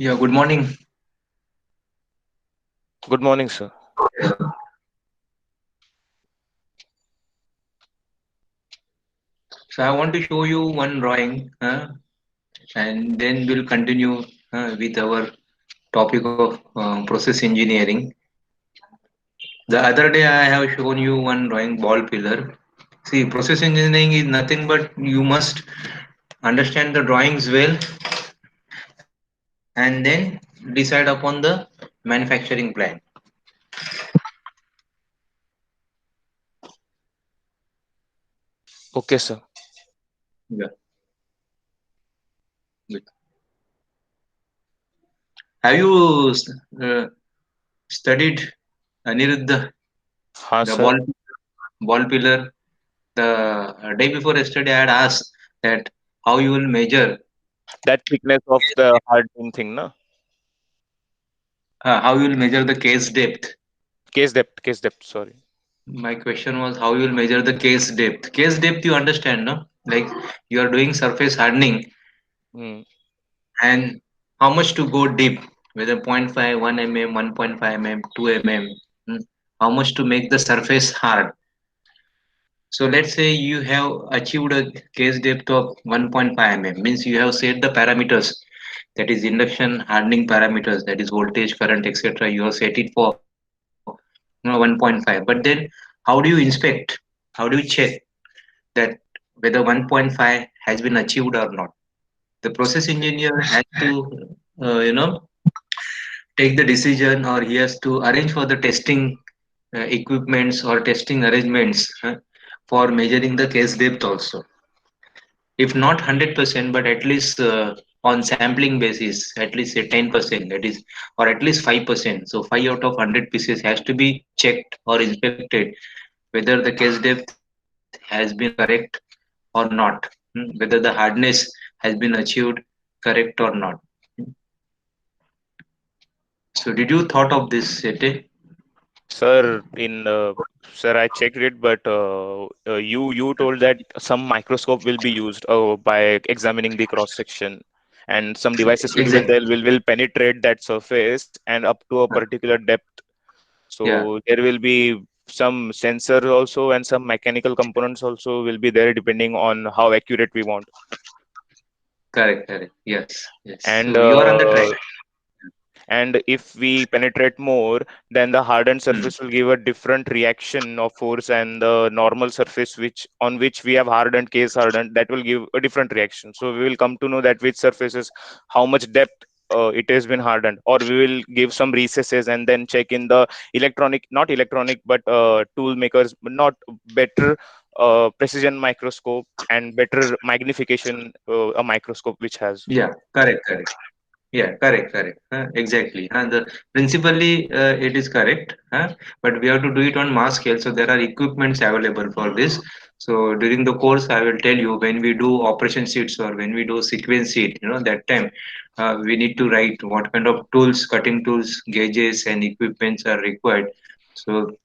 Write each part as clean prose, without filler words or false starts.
Yeah, good morning. Good morning, sir. So I want to show you one drawing, and then we'll continue with our topic of process engineering. The other day I have shown you one drawing ball pillar. See, process engineering is nothing but you must understand the drawings well and then decide upon the manufacturing plan. Okay, sir. Yeah. Good. Have you uh, studied Aniruddha, Huh, the sir. ball pillar? The day before yesterday, I had asked that how you will measure, That thickness of the hardening thing, na? how you will measure the case depth. Case depth, sorry. My question was how you will measure the case depth. Case depth, you understand, no? Like you are doing surface hardening Hmm. and how much to go deep, whether zero point 0.5, 1 mm, 1.5 mm, 2 mm, how much to make the surface hard. So let's say you have achieved a case depth of 1.5 mm, means you have set the parameters, that is induction hardening parameters, that is voltage, current, etc. You have set it for 1.5. But then how do you inspect? How do you check that whether 1.5 has been achieved or not? The process engineer has to, take the decision, or he has to arrange for the testing equipments or testing arrangements for measuring the case depth also. If not 100%, but at least on sampling basis, at least say 10%, that is, or at least 5%. So 5 out of 100 pieces has to be checked or inspected whether the case depth has been correct or not, whether the hardness has been achieved correct or not. So did you thought of this, Sete? Sir, sir, I checked it, but you told that some microscope will be used by examining the cross section, and some devices will be Exactly. there will penetrate that surface and up to a particular depth. Yeah, So there will be some sensor also and some mechanical components also will be there depending on how accurate we want. correct, correct. Yes, yes. And So you are on the track. if we penetrate more, then the hardened surface will give a different reaction of force, and the normal surface which on which we have hardened case hardened, that will give a different reaction. So we will come to know that which surfaces, how much depth it has been hardened, or we will give some recesses and then check in the electronic, not electronic, but tool makers, but not better precision microscope and better magnification, a microscope which has. Yeah, correct, correct. Yeah, correct, correct. Exactly. And the principally it is correct, but we have to do it on mass scale. So there are equipments available for this. So during the course, I will tell you when we do operation sheets or when we do sequence sheet. That time we need to write what kind of tools, cutting tools, gauges, and equipments are required. So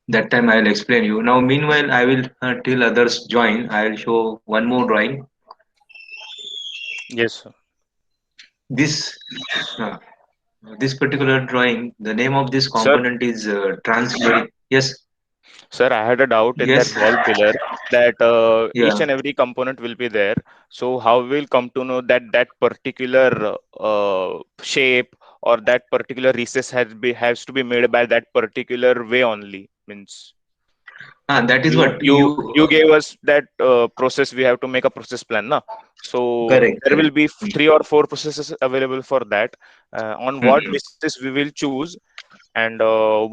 that time I will explain you. Now, meanwhile, I will till others join. I will show one more drawing. Yes, sir. This. Uh, this particular drawing, the name of this Sir, component is transloading. Yes, Sir, I had a doubt in that yes, ball pillar that each yeah. and every component will be there. So how we'll come to know that that particular shape or that particular recess has to be made by that particular way only? Means That is you what you you. you gave us that process. We have to make a process plan, na? So Correct, there will correct. be three or four processes available for that. On what Mhm. basis we will choose, and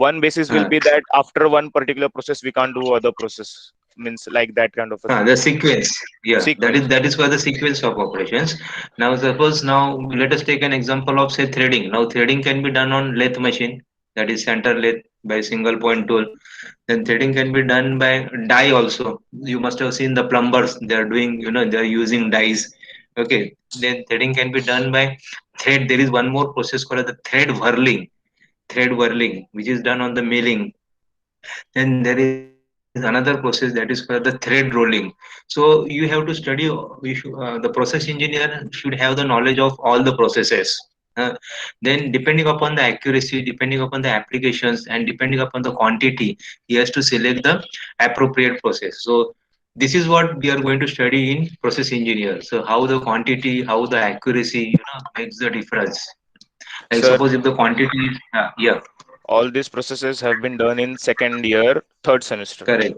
one basis will Uh, be that after one particular process we can't do other process, means like that kind of a thing. the sequence, yeah, that is Sequence. that is for the sequence of operations. Now, suppose now let us take an example of say threading. Now, threading can be done on lathe machine, that is center lathe by single point tool. Then threading can be done by die also. You must have seen the plumbers; they are doing, they are using dies. Okay, then threading can be done by thread. There is one more process called the thread whirling, which is done on the milling. Then there is another process that is called the thread rolling. So you have to study. The process engineer should have the knowledge of all the processes. Uh, then, depending upon the accuracy, depending upon the applications, and depending upon the quantity, he has to select the appropriate process. So this is what we are going to study in process engineer. So how the quantity, how the accuracy, makes the difference. Like Sir, suppose if the quantity is, yeah, all these processes have been done in second year, third semester. correct,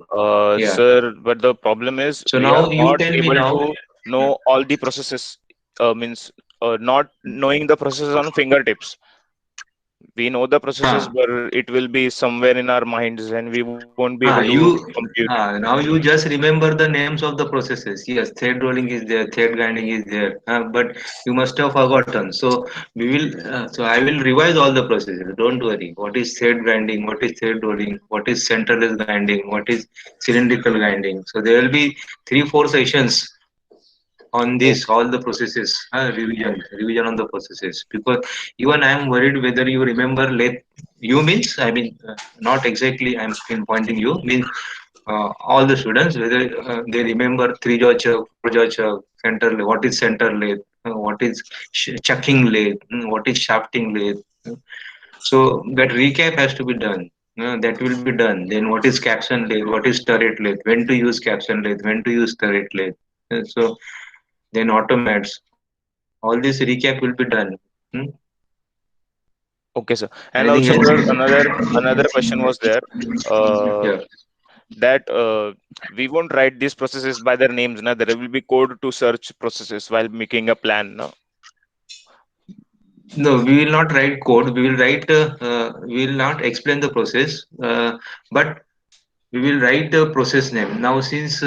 yeah. Sir, but the problem is So we are now you not tell me able now. to know all the processes. Means not knowing the processes on fingertips. We know the processes, Huh. but it will be somewhere in our minds, and we won't be able to You compute. now you just remember the names of the processes. Yes, thread rolling is there, thread grinding is there, but you must have forgotten. So we will. So I will revise all the processes. Don't worry. What is thread grinding? What is thread rolling? What is centerless grinding? What is cylindrical grinding? So there will be 3 4 sessions on this Okay. all the processes, revision on the processes, because even I am worried whether you remember late. You means, I mean, not exactly I'm pinpointing, you means all the students whether they remember 3 jaw chuck, 4 jaw chuck, center lathe, what is center lathe, what is chucking lathe, what is shafting lathe. So that recap has to be done. That will be done. Then what is caption lathe, what is turret lathe, when to use caption lathe, when to use turret lathe. So then automats, all this recap will be done. Hmm? Okay, sir. And Anything also, sir, else? another question was there. Uh, Yeah. that we won't write these processes by their names. Now there will be code to search processes while making a plan. No? No, we will not write code. We will write. We will not explain the process, but we will write the process name. Now, since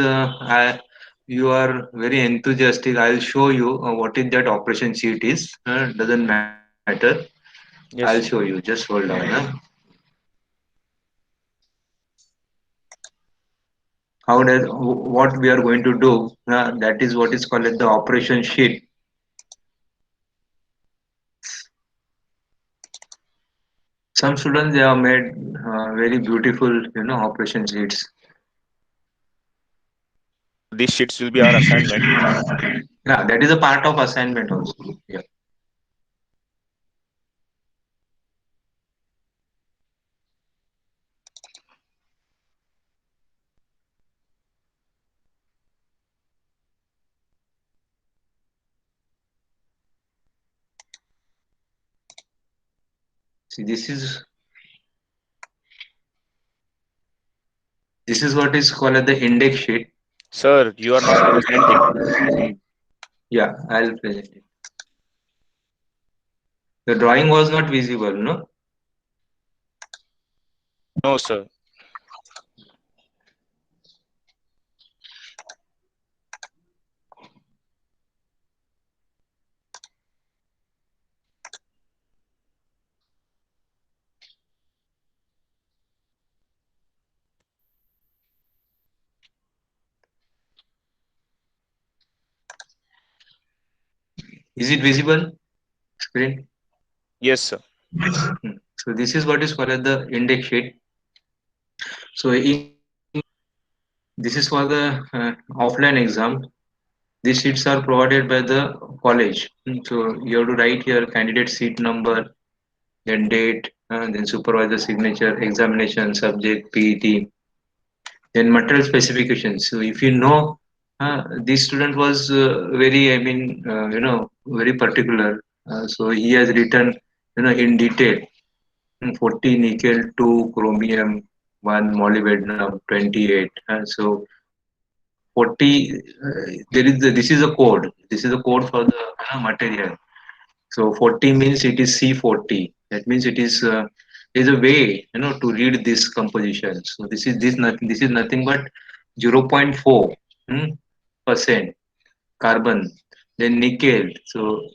you are very enthusiastic, I will show you what is that operation sheet is. Doesn't matter. I'll show you. Yes. Just hold on. How does what we are going to do? That is what is called as the operation sheet. Some students they have made very beautiful, operation sheets. These sheets will be our assignment. Yeah, that is a part of assignment also. Yeah. See, this is what is called as the index sheet. Sir, you are not presenting. Yeah, I'll present it. The drawing was not visible, no? No, sir. Is it visible? Screen. Yes, sir. So this is what is called as the index sheet. So this is for the offline exam. These sheets are provided by the college. So you have to write your candidate seat number, then date, then supervisor signature, examination, subject, PET, then material specifications. So if you know, this student was very, I mean, very particular. So he has written, in detail, 40 nickel, 2 chromium, 1 molybdenum, 28. So 40, this is the code. This is the code for the material. So 40 means it is C40. That means it is a way, to read this composition. So this is nothing but 0.4 percent carbon. Then nickel. So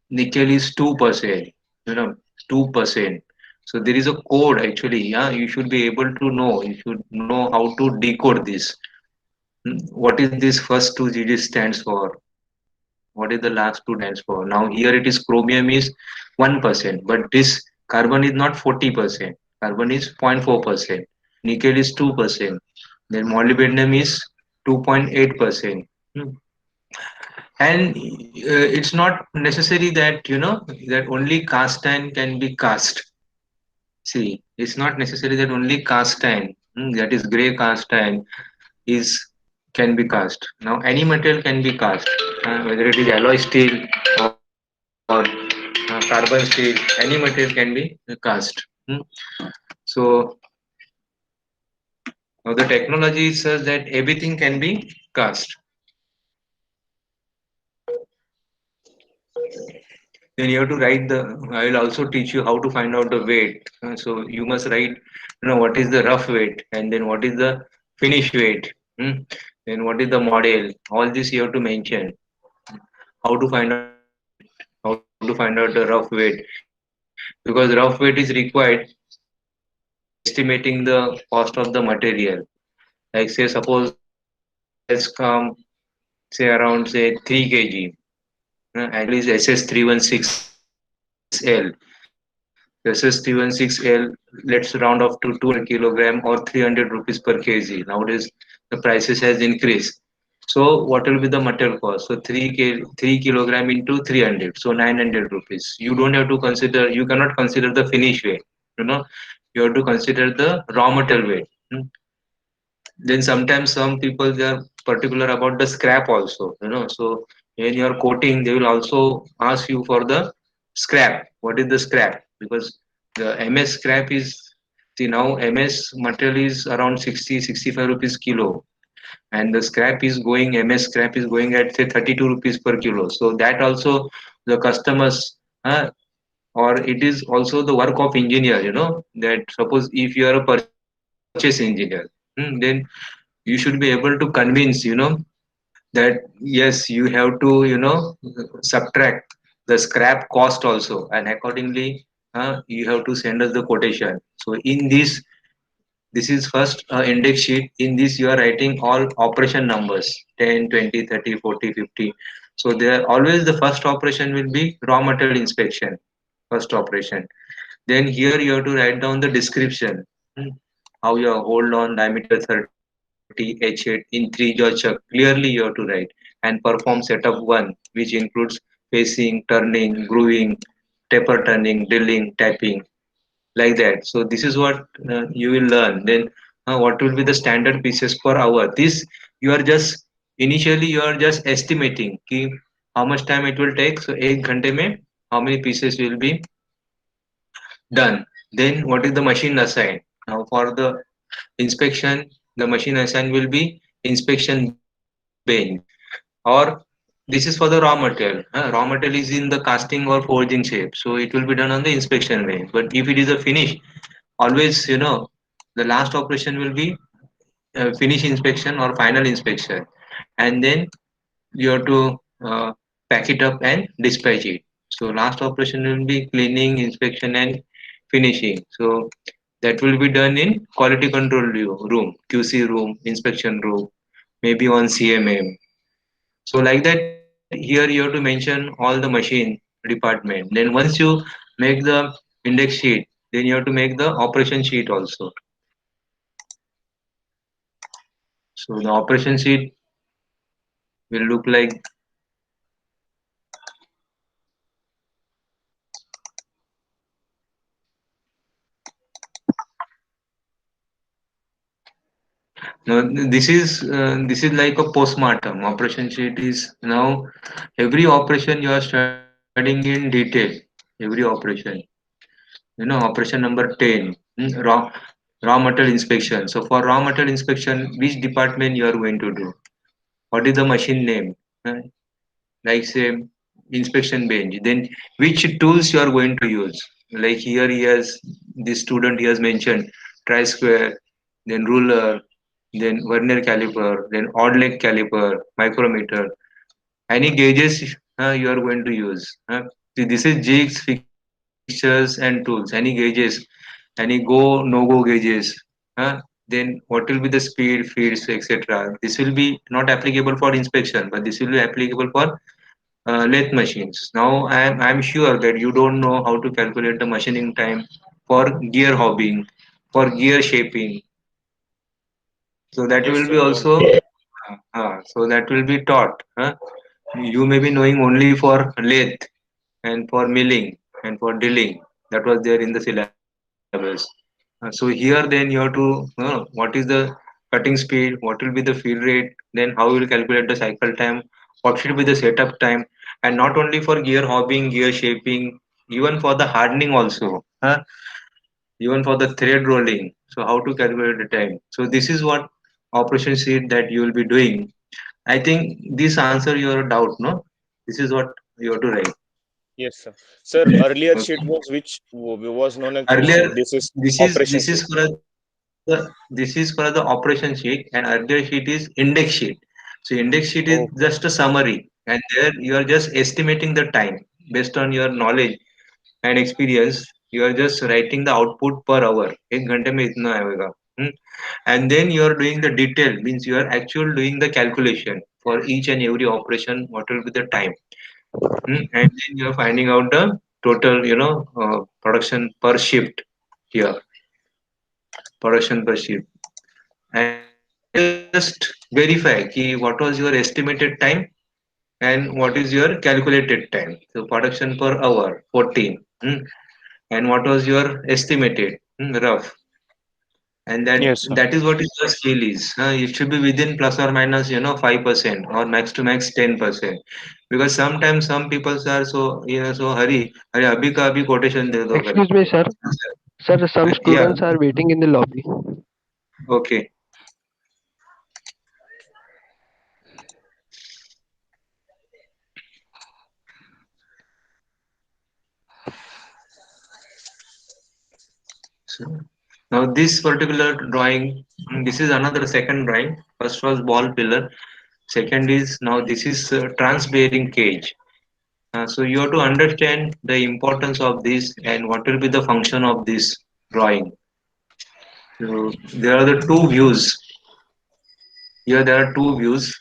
nickel is 2%. You know, 2%. So there is a code actually. Yeah, you should be able to know. You should know how to decode this. What is this first two digits stands for? What is the last two stands for? Now here it is chromium is 1%, but this carbon is not 40%. Carbon is 0.4%. nickel is 2%, then molybdenum is 2.8%. And it's not necessary that that only cast iron can be cast. See, it's not necessary that only cast iron, that is gray cast iron, is can be cast. Now any material can be cast, whether it is alloy steel or carbon steel, any material can be cast. So now the technology is such that everything can be cast. Then you have to write the. I will also teach you how to find out the weight. So you must write, what is the rough weight, and then what is the finish weight. Then what is the model. All this you have to mention. How to find out the finish weight. How to find out the rough weight, because rough weight is required for estimating the cost of the material. Like say suppose material has come say around say 3 kg, and the material is SS316L. SS316L, let's round off to 200 kilogram or 300 rupees per kg. Nowadays, the prices has increased. So what will be the material cost? So 3 kilogram into 300, so 900 rupees. You don't have to consider, you cannot consider the finish weight. You know, you have to consider the raw material weight. Then sometimes some people they are particular about the scrap also. So when you are quoting, they will also ask you for the scrap. What is the scrap? Because the MS scrap is, see now MS material is around 60-65 rupees kilo, and the scrap is going, MS scrap is going at say 32 rupees per kilo. So that also the customers, or it is also the work of engineer. That suppose if you are a purchase engineer, then you should be able to convince, that yes, you have to subtract the scrap cost also, and accordingly you have to send us the quotation. So in this is first index sheet. In this you are writing all operation numbers, 10, 20, 30, 40, 50. So there always the first operation will be raw material inspection, first operation. Then here you have to write down the description. Hmm. How you hold on diameter 30 H8 in 3-jaw chuck. Clearly you have to write. And perform setup 1, which includes pacing, turning, grooving, taper turning, drilling, tapping, like that. So this is what you will learn. Then what will be the standard pieces per hour? This you are just initially you are just estimating कि how much time it will take. So एक घंटे में how many pieces will be done. Then what is the machine assigned? Now for the inspection, the machine assigned will be inspection bench, or this is for the raw material. Raw material is in the casting or forging shape, so it will be done on the inspection bench. But if it is a finish, always the last operation will be finish inspection or final inspection, and then you have to pack it up and dispatch it. So last operation will be cleaning, inspection, and finishing. So that will be done in quality control room, QC room, inspection room, maybe on CMM. So like that, here you have to mention all the machine department. Then once you make the index sheet, then you have to make the operation sheet also. So the operation sheet will look like. Now this is like a postmortem. Operation sheet is now every operation you are studying in detail. Every operation, operation number 10, raw material inspection. So for raw material inspection, which department you are going to do? What is the machine name? Uh, like say inspection bench. Then which tools you are going to use? Like here he has, this student he has mentioned tri square, then ruler, then vernier caliper, then odd leg caliper, micrometer. Any gauges you are going to use. See, this is jigs, fixtures, and tools. Any gauges, any go no go gauges. Then what will be the speed, feeds, etc. This will be not applicable for inspection, but this will be applicable for lathe machines. Now I'm sure that you don't know how to calculate the machining time for gear hobbing, for gear shaping. So that Yes, will sir. be also so that will be taught. You may be knowing only for lathe and for milling and for drilling. That was there in the syllabus. So here then you have to what is the cutting speed, what will be the field rate, then how you will calculate the cycle time, what should be the setup time, and not only for gear hobbing, gear shaping, even for the hardening also. Even for the thread rolling. So how to calculate the time. So this is what operation sheet that you will be doing. I think this answer your doubt, no? This is what you have to write. Yes, sir. Sir, earlier Okay. sheet was which was known as which Earlier, sheet? This is this operation is sheet. for this is for the operation sheet, and earlier sheet is index sheet. So index sheet is just a Okay. summary, and there you are just estimating the time based on your knowledge and experience. You are just writing the output per hour. एक घंटे में इतना आएगा. Hmm? And then you are doing the detail, means you are actually doing the calculation for each and every operation. What will be the time? And then you are finding out the total, production per shift here, production per shift. And then you just verify ki what was your estimated time and what is your calculated time. So production per hour 14. And what was your estimated rough, and that Yes, sir. that is what is the scale is. It should be within plus or minus 5% or max to max 10%, because sometimes some people are so so hurry, अरे अभी का अभी quotation दे दो Excuse me, करके. sir. Sir, some Yeah. students are waiting in the lobby. Okay. So now this particular drawing, this is another second drawing. First was ball pillar, second is now this is trans bearing cage. So you have to understand the importance of this and what will be the function of this drawing. So there are the two views. Here there are two views.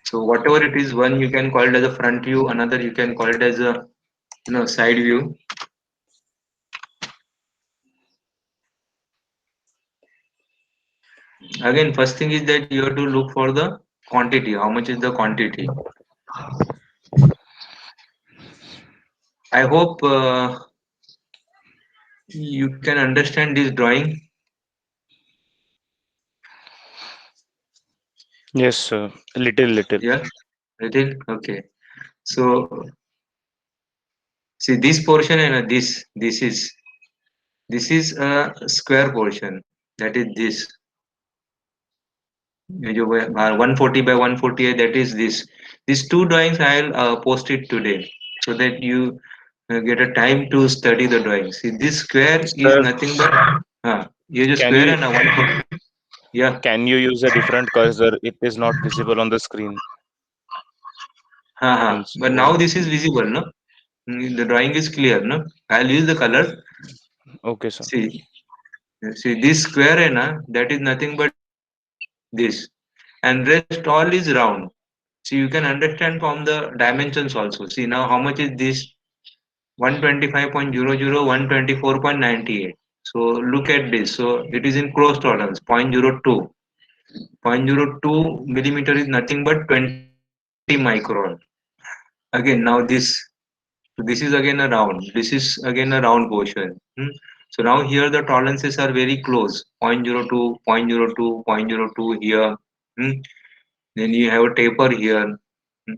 So whatever it is, one you can call it as a front view, another you can call it as a side view. Again, first thing is that you have to look for the quantity. How much is the quantity? I hope you can understand this drawing. Yes, sir. Little, little. Yeah, little. Okay. So see this portion and this is a square portion. That is this. ये जो 140 by 148, that is this. These two drawings I'll post it today so that you get a time to study the drawing. See, this square is Sir, nothing but ये जो can square you है ना 140. Yeah. use a different cursor? It is not visible on the screen. Means But now this is visible, no? The drawing is clear, no? I'll use the color. okay, sir. See this square है ना, that is nothing but this, and rest all is round. So you can understand from the dimensions also. See now how much is this? 125.00, 124.98. So look at this. So it is in close tolerance, 0.02. 0.02 millimeter is nothing but 20 micron. Again, now this is again a round. This is again a round portion. So now here the tolerances are very close. 0.02, 0.02, 0.02 here. Hmm. Then you have a taper here. Hmm.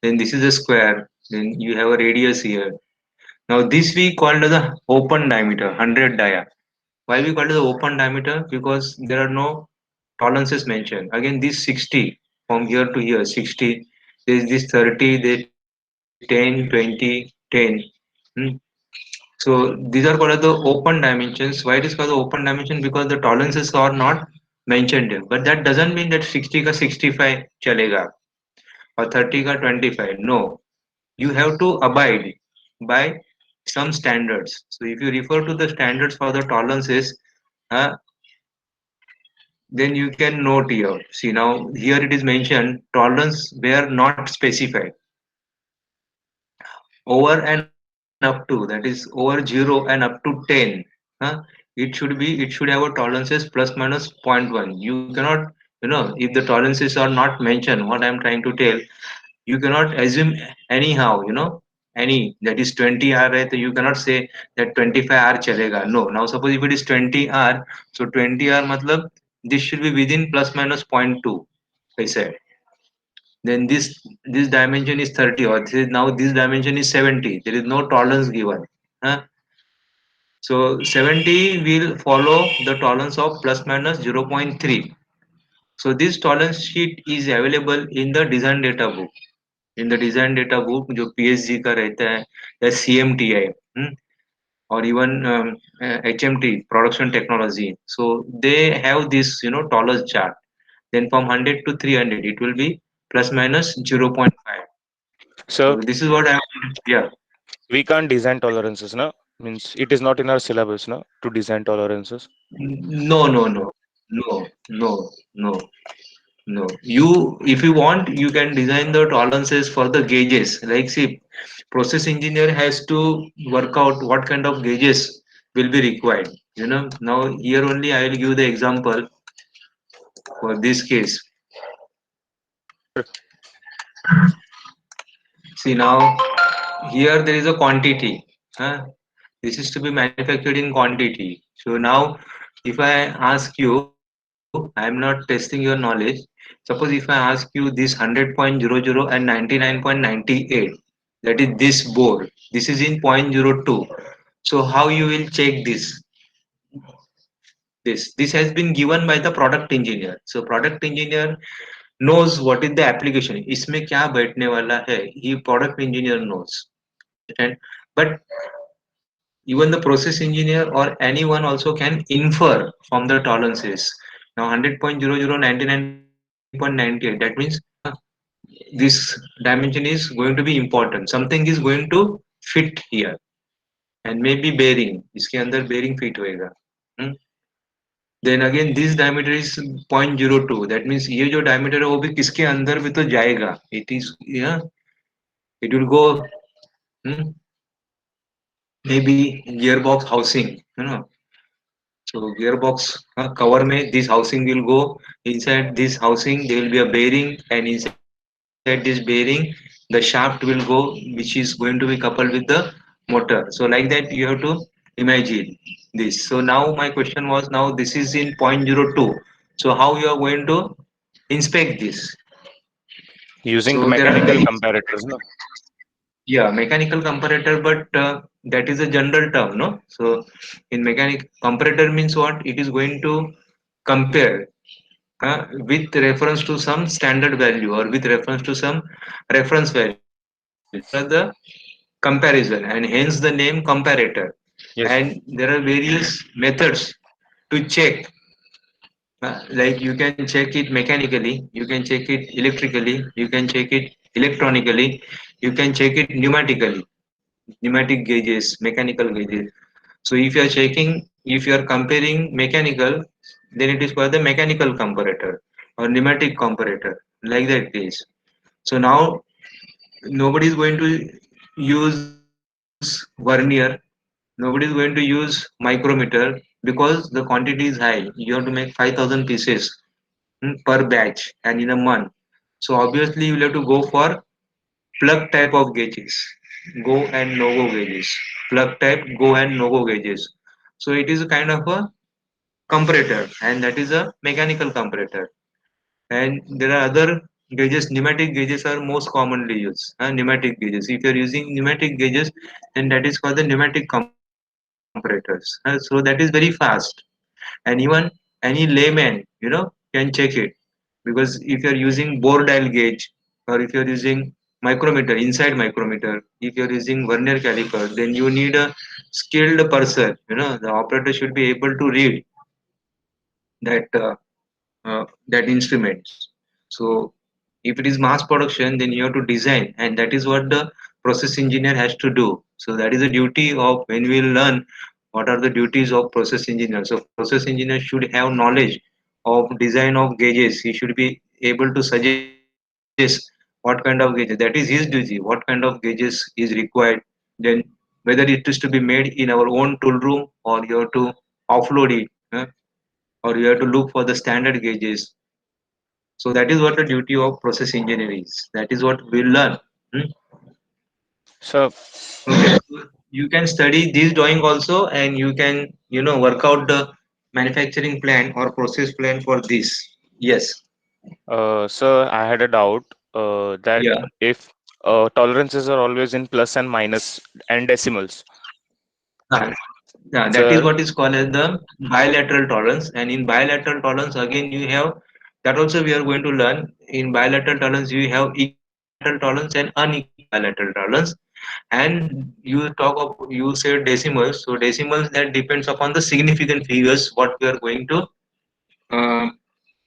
Then this is a square. Then you have a radius here. Now this we called as a open diameter, 100 dia. Why we call it the open diameter? Because there are no tolerances mentioned. Again, this 60 from here to here, 60. There is this 30, there 10, 20, 10. Hmm. So these are called as the open dimensions. Why it is called the open dimension? Because the tolerances are not mentioned here. But that doesn't mean that 60 ka 65 chalega or 30 ka 25. No, you have to abide by some standards. So if you refer to the standards for the tolerances, uh, then you can note here. See now here it is mentioned tolerance were not specified. Over and above up to, that is over 0 and up to 10, huh? It should have a tolerances plus minus zero point 0.1. You cannot, if the tolerances are not mentioned, what I'm trying to tell, you cannot assume anyhow, any that is 20 r, right? You cannot say that 25 r chalega. No. Now suppose if it is 20 r, so 20 r matlab this should be within plus minus zero point 0.2, I said. Then this dimension is 30, or now this dimension is 70. There is no tolerance given. Huh? So 70 will follow the tolerance of plus minus zero point 0.3. So this tolerance sheet is available in the design data book. In the design data book, जो PSG का रहता है, या CMTI, or even HMT, production technology. So they have this, tolerance chart. Then from 100 to 300, it will be plus minus zero point 0.5. So So this is what I, yeah. we can't design tolerances, no? Means it is not in our syllabus, no, to design tolerances. No, no, no, no, no, no, no. If you want, you can design the tolerances for the gauges. Like, see, process engineer has to work out what kind of gauges will be required. Now here only I will give the example for this case. See now, here there is a quantity. Huh? This is to be manufactured in quantity. So now, if I ask you, I am not testing your knowledge. Suppose if I ask you this 100.00 and 99.98, that is this board. This is in 0.02. So how you will check this? This has been given by the product engineer. So product engineer knows what is the application. इसमें क्या बैठने वाला है? He product engineer knows. Understand? But even the process engineer or anyone also can infer from the tolerances. Now 100.00, 99.98, that means this dimension is going to be important. Something is going to fit here, and maybe bearing. इसके अंदर bearing fit होएगा. Hmm? Then again this diameter is 0.02. That means ये जो diameter है वो भी किसके अंदर भी तो जाएगा. It is, yeah, it will go, hmm, maybe gearbox housing. So gearbox cover में this housing will go. Inside this housing there will be a bearing, and inside this bearing the shaft will go, which is going to be coupled with the motor. So like that you have to imagine this. So now my question was, now this is in 0.02. So how you are going to inspect this? Using So there are mechanical various, comparators, no? yeah, mechanical comparator, but that is a general term, no? So in mechanic comparator means what? It is going to compare with reference to some standard value or with reference to some reference value. That is called the comparison, and hence the name comparator. And Yes. there are various methods to check. Like you can check it mechanically, you can check it electrically, you can check it electronically, you can check it pneumatically, pneumatic gauges, mechanical gauges. So if you are checking, if you are comparing mechanical, then it is called the mechanical comparator or pneumatic comparator, like that case. So now nobody is going to use vernier, nobody is going to use micrometer, because the quantity is high. You have to make 5,000 pieces per batch and in a month. So obviously you will have to go for plug type of gauges, go and no go gauges, plug type go and no go gauges. So it is a kind of a comparator, and that is a mechanical comparator. And there are other gauges. Pneumatic gauges are most commonly used. Pneumatic gauges, if you are using pneumatic gauges, then that is called the pneumatic comparators. So that is very fast, and even any layman, can check it. Because if you are using bore dial gauge, or if you are using micrometer, inside micrometer, if you are using vernier caliper, then you need a skilled person. The operator should be able to read that instruments. So if it is mass production, then you have to design, and that is what the process engineer has to do. So that is the duty of, when we will learn what are the duties of process engineer. So process engineer should have knowledge of design of gauges. He should be able to suggest what kind of gauges. That is his duty. What kind of gauges is required. Then whether it is to be made in our own tool room or you have to offload it, or you have to look for the standard gauges. So that is what the duty of process engineer is. That is what we learn. Hmm? So Okay, so you can study this drawing also, and you can work out the manufacturing plan or process plan for this. Yes. sir, I had a doubt that Yeah. if tolerances are always in plus and minus and decimals. Uh, yeah, that is Sir, what is called as the bilateral tolerance. And in bilateral tolerance, again, you have that also we are going to learn. In bilateral tolerance, you have equal bilateral tolerance and unequal bilateral tolerance. And you said decimals. So decimals, that depends upon the significant figures what we are going to uh,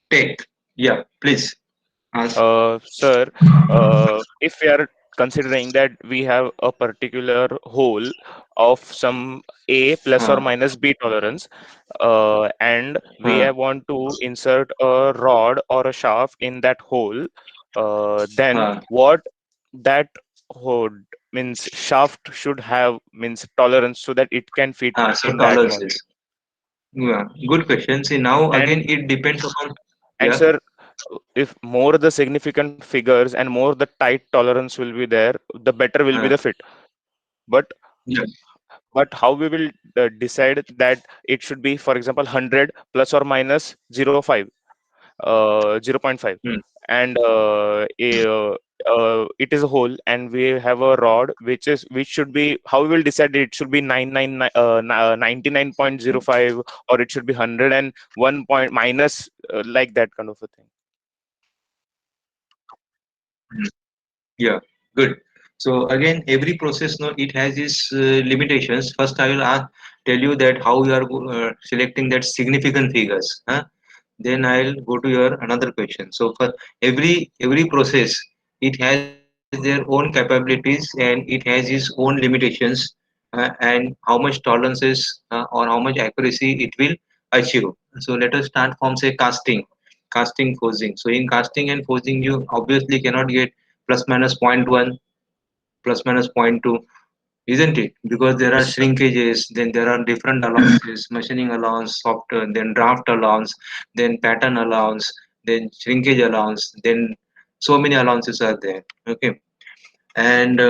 take. Yeah, please ask. Sir, if we are considering that we have a particular hole of some A plus or Uh, minus B tolerance, and we uh, want to insert a rod or a shaft in that hole, then uh, what that hole means shaft should have means tolerance so that it can fit so in that one. tolerances. Yeah, good question. See, now And again it depends upon. and Yeah. sir, if more the significant figures and more the tight tolerance will be there, the better will be Uh, the fit. But yeah. how we will decide that it should be, for example, 100 plus or minus 0.5, 0.5, Hmm. and it is a hole, and we have a rod which should be, how we will decide it should be 99.05, or it should be 101 point minus, like that kind of a thing. Hmm. Yeah, good. So again, every process, no, it has its limitations. First, I will tell you that how you are selecting that significant figures. Huh? Then I'll go to your another question. So for every process, it has their own capabilities and it has its own limitations, and how much tolerances or how much accuracy it will achieve. So let us start from say casting forging. So in casting and forging, you obviously cannot get plus minus point 0.1, plus minus point 0.2, isn't it? Because there are Yes, sir. shrinkages, then there are different allowances, machining allowance, software, then draft allowance, then pattern allowance, then shrinkage allowance, then so many allowances are there. Okay, and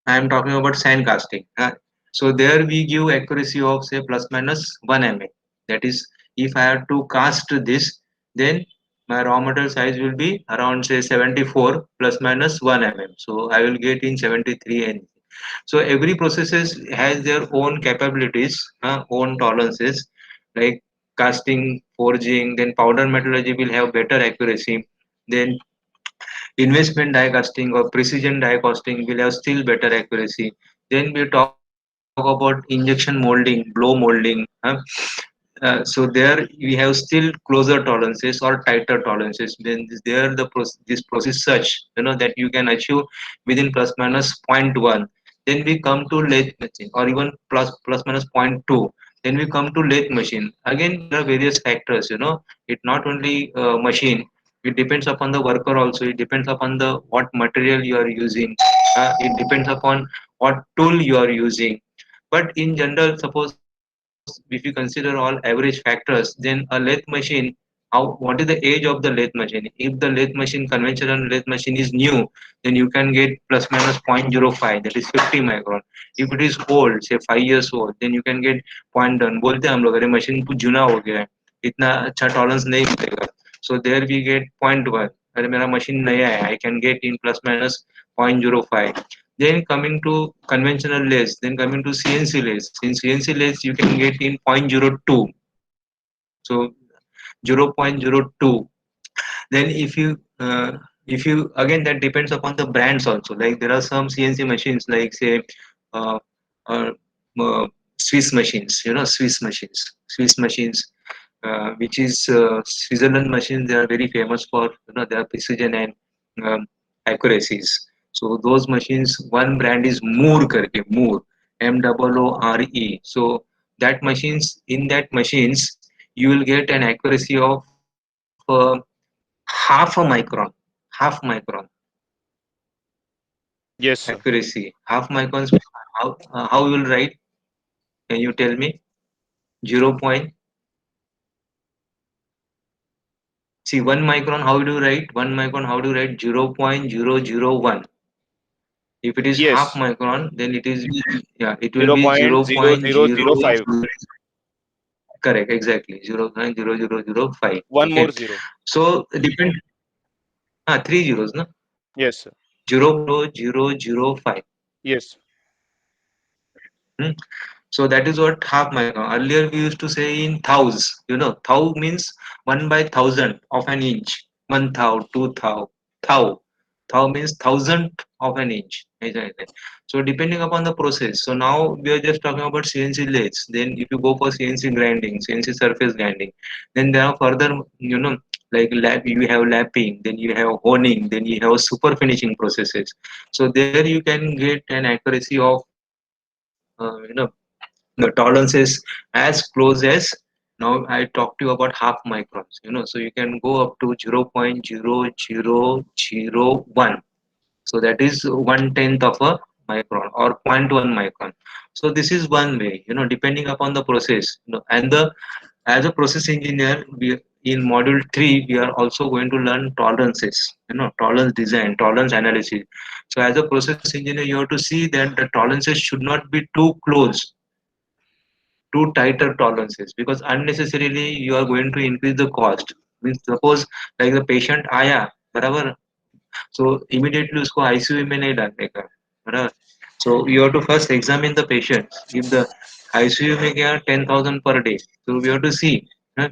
I am talking about sand casting. So there we give accuracy of say plus minus 1 mm. That is, if I have to cast this, then my raw material size will be around say 74 plus minus 1 mm. So I will get in 73 and so every processes has their own capabilities, own tolerances, like casting, forging, then powder metallurgy will have better accuracy. Then investment die casting or precision die casting will have still better accuracy. Then we talk about injection molding, blow molding. So there we have still closer tolerances or tighter tolerances. Then there this process such that you can achieve within plus minus zero point 0.1. Then we come to lathe machine or even plus minus zero point 0.2. Then we come to lathe machine. Again there are various factors. It not only machine. It depends upon the worker also. It depends upon the what material you are using. It depends upon what tool you are using. But in general, suppose if you consider all average factors, then a lathe machine, what is the age of the lathe machine? If the lathe machine, conventional lathe machine is new, then you can get plus minus zero point zero 0.05, that is 50 micron. If it is old, say 5 years old, then you can get point done. बोलते हैं हम लोग अरे machine कुछ जुना हो गया है इतना अच्छा टॉलरेंस नहीं मिलेगा so there we get point 0.1 अरे मेरा मशीन नया है I can get in plus minus 0.05. Then coming to conventional lathes, then coming to CNC lathes. In CNC lathes, you can get in 0.02. So 0.02. Then if you again that depends upon the brands also. Like there are some CNC machines like say uh, uh, uh, Swiss machines. Swiss machines, which is Switzerland machines. They are very famous for their precision and accuracies. So those machines, one brand is Moore करके Moore, MOORE. So that machines you will get an accuracy of half a micron, half micron Yes, sir. accuracy, half microns, how you will write? Can you tell me? 0 point. See, 1 micron. How do you write 1 micron? How do you write 0.001? If it is half Yes, micron, then it is, yeah, it will zero be point zero zero point zero zero. zero five. Correct, exactly 0.0005. One more Okay, zero. so depend. Three zeros, no? Yes, sir. 0.0005. Yes. Hmm? So that is what half micron. Earlier we used to say in thous. Thou means 1/1000 of an inch. One thou, two thou, thou. Thou means thousandth of an inch. So depending upon the process. So now we are just talking about CNC lathes. Then if you go for CNC grinding, CNC surface grinding, then there are further, like you have lapping, then you have honing, then you have super finishing processes. So there you can get an accuracy of the tolerances as close as, now I talked to you about half microns, so you can go up to 0.00001. So that is 1/10 of a micron or zero point 0.1 micron. So this is one way, depending upon the process, and the as a process engineer, in module 3 we are also going to learn tolerances, tolerance design, tolerance analysis. So as a process engineer, you have to see that the tolerances should not be too close, too tighter tolerances, because unnecessarily you are going to increase the cost. Means suppose like the patient आया बराबर, so immediately उसको ICU में नहीं डालने का बराबर. So you have to first examine the patient. If the ICU में गया 10,000 per day, so we have to see हाँ,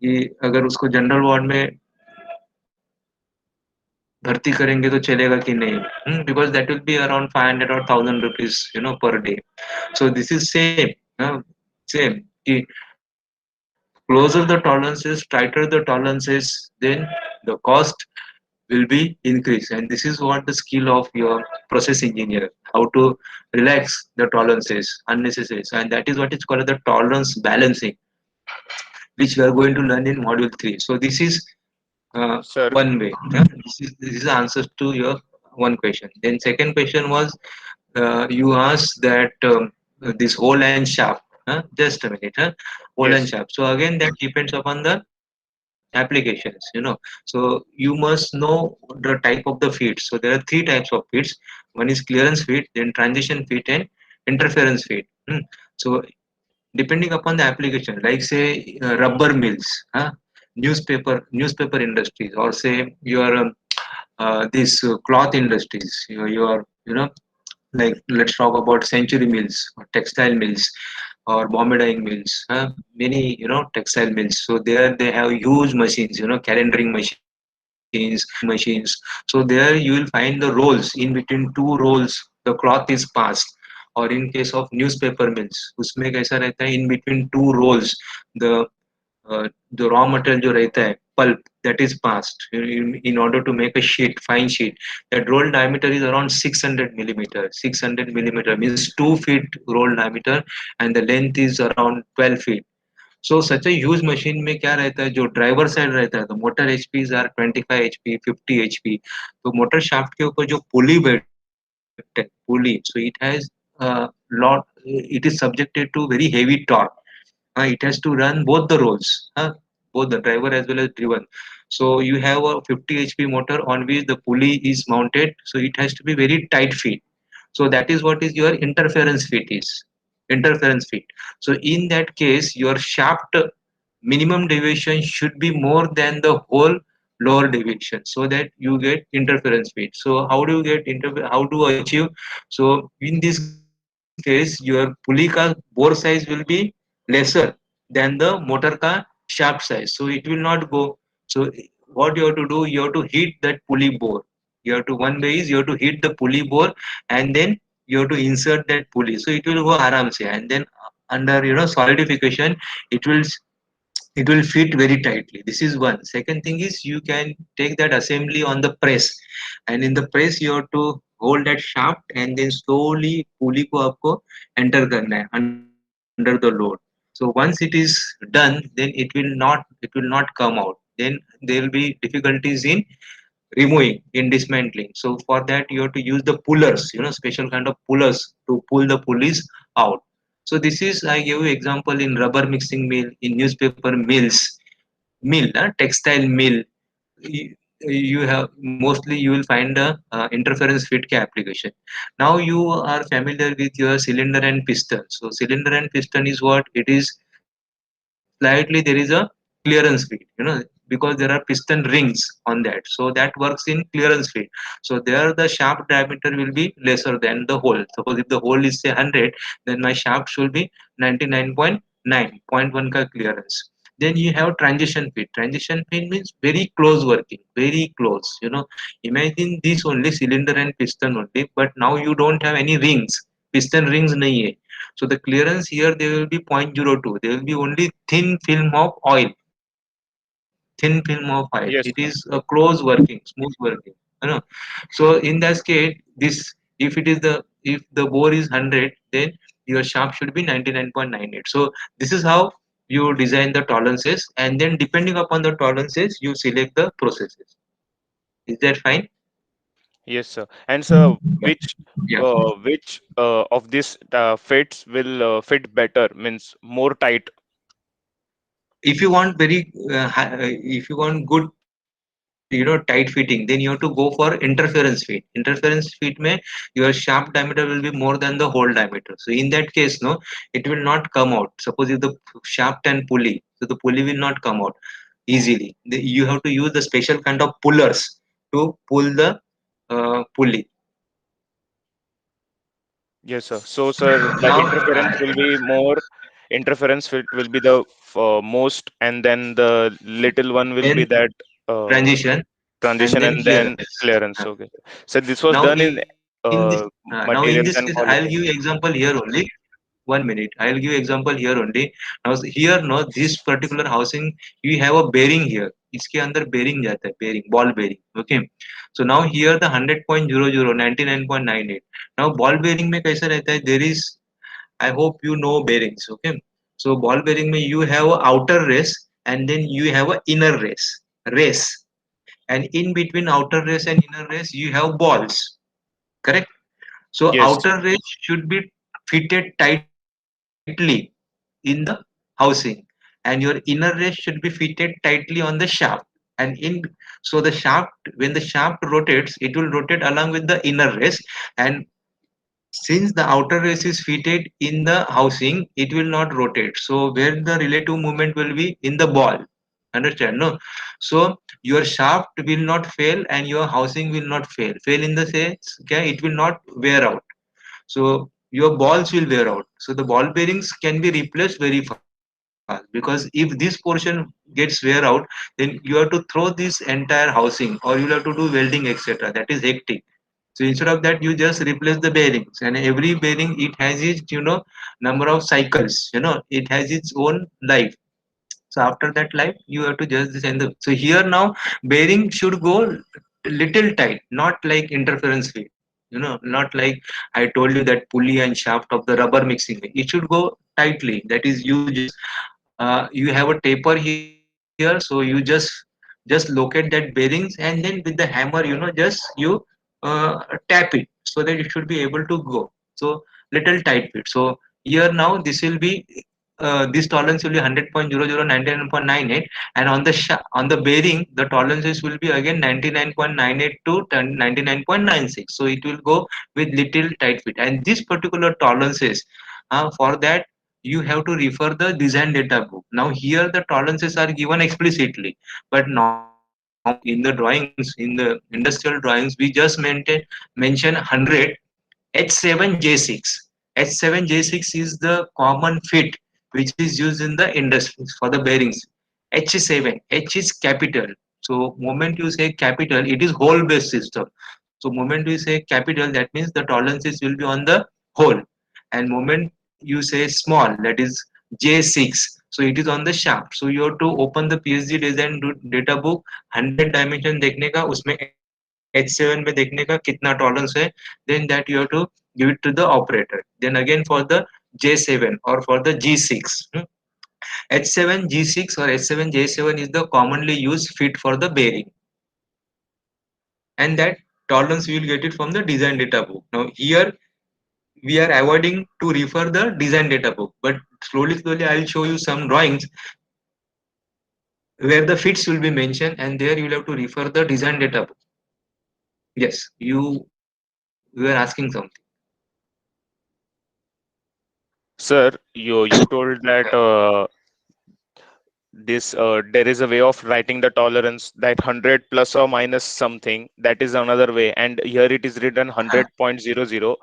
कि अगर उसको जनरल वार्ड में भर्ती करेंगे तो चलेगा कि नहीं, because that will be around 500 or 1,000 rupees, per day. So this is same, same कि closer the tolerances, tighter the tolerances, then the cost will be increased. And this is what the skill of your process engineer, how to relax the tolerances unnecessary. So, and that is what is called the tolerance balancing, which we are going to learn in module 3. So this is Sir. one way. This is the answers to your one question. Then second question was, you asked that this hole and shaft. Just a minute. Hole and Yes. shaft. So again, that depends upon the applications. So you must know the type of the feeds. So there are three types of feeds. One is clearance feed, then transition feed, and interference feed. So depending upon the application, like say rubber mills, newspaper industries, or say your this cloth industries, your like let's talk about century mills or textile mills or Bombay dyeing mills, many textile mills. So there they have huge machines, calendering machines, spinning machines. So there you will find the rolls. In between two rolls the cloth is passed. और in case of newspaper mills, उसमें कैसा रहता है, in between two rolls the जो raw material जो रहता है pulp, that is passed in order to make a sheet, fine sheet. That roll diameter is around 600 millimeter. 600 millimeter means 2 feet roll diameter, and the length is around 12 feet. So such a huge machine में क्या रहता है, जो driver side रहता है, तो motor एचपीज are 25 HP 50 HP. तो motor shaft के ऊपर जो पुली बैठता है, पुली, so it has lot, it is subjected to very heavy torque. It has to run both the roles, both the driver as well as driven. So you have a 50 HP motor on which the pulley is mounted. So it has to be very tight fit. So that is what is your interference fit is. Interference fit. So in that case, your shaft minimum deviation should be more than the whole lower deviation, so that you get interference fit. So how do you get how to achieve? So in this case, your pulley ka bore size will be lesser than the motor ka shaft size, so it will not go. So what you have to do, you have to hit that pulley bore. You have to, one way is you have to hit the pulley bore, and then you have to insert that pulley, so it will go aram se, and then under solidification, it will it will fit very tightly. This is one. Second thing is you can take that assembly on the press, and in the press you have to hold that shaft and then slowly pulley को आपको enter करना है under the load. So once it is done, then it will not come out. Then there will be difficulties in removing in dismantling. So for that you have to use the pullers, special kind of pullers to pull the pulleys out. So this is, I give you example, in rubber mixing mill, in newspaper mills, textile mill. You have mostly you will find a interference fit K application. Now you are familiar with your cylinder and piston. So cylinder and piston is what it is. Slightly there is a clearance feed, because there are piston rings on that. So that works in clearance feed. So there the shaft diameter will be lesser than the hole. Suppose if the hole is say 100, then my shaft should be 99.9, 0.1 ka clearance. Then you have transition feed. Transition feed means very close working, very close. Imagine this only cylinder and piston only, but now you don't have any rings, piston rings nahi hai. So the clearance here there will be 0.02. There will be only thin film of oil, thin film of oil. It is a Yes, close sir. working, smooth working. So in that case, if it is if the bore is 100, then your shaft should be 99.98. So this is how you design the tolerances, and then depending upon the tolerances, you select the processes. Is that fine? Yes, sir. And sir, Yeah. which of these fits will fit better? Means more tight. If you want if you want good, tight fitting, then you have to go for interference feed. Interference feed may your shaft diameter will be more than the hole diameter. So in that case, no, it will not come out. Suppose if the shaft and pulley, so the pulley will not come out easily. You have to use the special kind of pullers to pull the pulley. Yes, sir. So, sir, the Now interference will be more. Interference fit will be the most, and then the little one will be then that uh, transition and transition, then and then clearance. clearance. Uh, Okay. So this was now done in in now in this case, I'll materials give and you quality. example here only. 1 minute. I'll give you example here only. Now here, no, this particular housing, you have a bearing here. इसके अंदर bearing जाता है, bearing, ball bearing. Okay. So now here the 100.00, 99.98. Now ball bearing में कैसा रहता है? There is, I hope you know bearings. Okay. So ball bearing में you have a outer race and then you have a inner race, and in between outer race and inner race you have balls. Correct. So Yes. outer race should be fitted tightly in the housing, and your inner race should be fitted tightly on the shaft. And in so the shaft, when the shaft rotates, it will rotate along with the inner race. And since the outer race is fitted in the housing, it will not rotate. So where the relative movement will be in the ball. Understand? No. So your shaft will not fail and your housing will not fail. Fail in the sense, okay, it will not wear out. So your balls will wear out. So the ball bearings can be replaced very fast, because if this portion gets wear out, then you have to throw this entire housing, or you'll have to do welding, etc. That is hectic. So instead of that, you just replace the bearings, and every bearing it has its number of cycles. It has its own life. So after that life, you have to just send the. So here now, bearing should go little tight, not like interference feed. Not like I told you that pulley and shaft of the rubber mixing. It should go tightly. That is, you just you have a taper here, so you just locate that bearings, and then with the hammer, just you tap it so that it should be able to go. So little tight fit. So here now this will be this tolerance will be 100.0099.98, and on the on the bearing the tolerances will be again 99.98 to 99.96. So it will go with little tight fit, and this particular tolerances, for that you have to refer the design data book. Now here the tolerances are given explicitly, but normally in the drawings, in the industrial drawings, we just mention 100 H7J6. H7J6 is the common fit which is used in the industries for the bearings. H7, H is capital. So moment you say capital, it is whole based system. So moment you say capital, that means the tolerances will be on the whole. And moment you say small, that is J6. So it is on the shaft. So you have to open the PhD design data book, 100 dimension देखने का, उसमें H7 में देखने का कितना tolerance है, then that you have to give it to the operator. Then again for the J7 or for the G6. H7 G6 or H7 J7 is the commonly used fit for the bearing. and that tolerance we will get it from the design data book. Now here we are avoiding to refer the design data book, but slowly I will show you some drawings where the fits will be mentioned, and there you will have to refer the design data book. Yes, you were asking something. Sir, you told that this there is a way of writing the tolerance that 100 plus or minus something, that is another way, and here it is written Uh, 100.00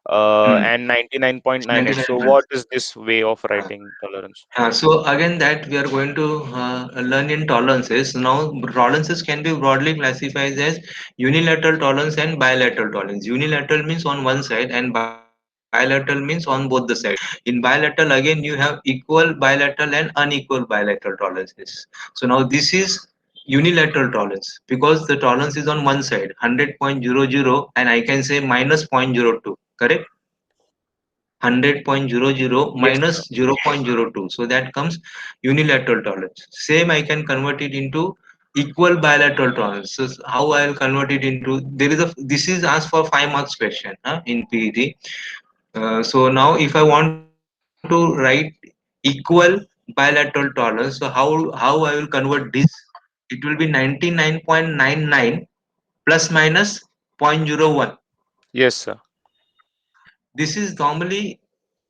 hmm, and 99.98. So 99. what is this way of writing tolerance? So again, that we are going to learn in tolerances. Now, tolerances can be broadly classified as unilateral tolerance and bilateral tolerance. Unilateral means on one side, and bilateral means on both the sides. In bilateral, again, you have equal bilateral and unequal bilateral tolerances. So now this is unilateral tolerance because the tolerance is on one side, 100.00, and I can say minus 0.02. Correct? 100.00 Yes, sir. minus 0.02, so that comes unilateral tolerance. Same I can convert it into equal bilateral tolerance. So how I will convert it into, there is a, this is asked for 5 marks question in PET. So now if I want to write equal bilateral tolerance, so how I will convert this, it will be 99.99 plus minus 0.01. Yes, sir. This is normally,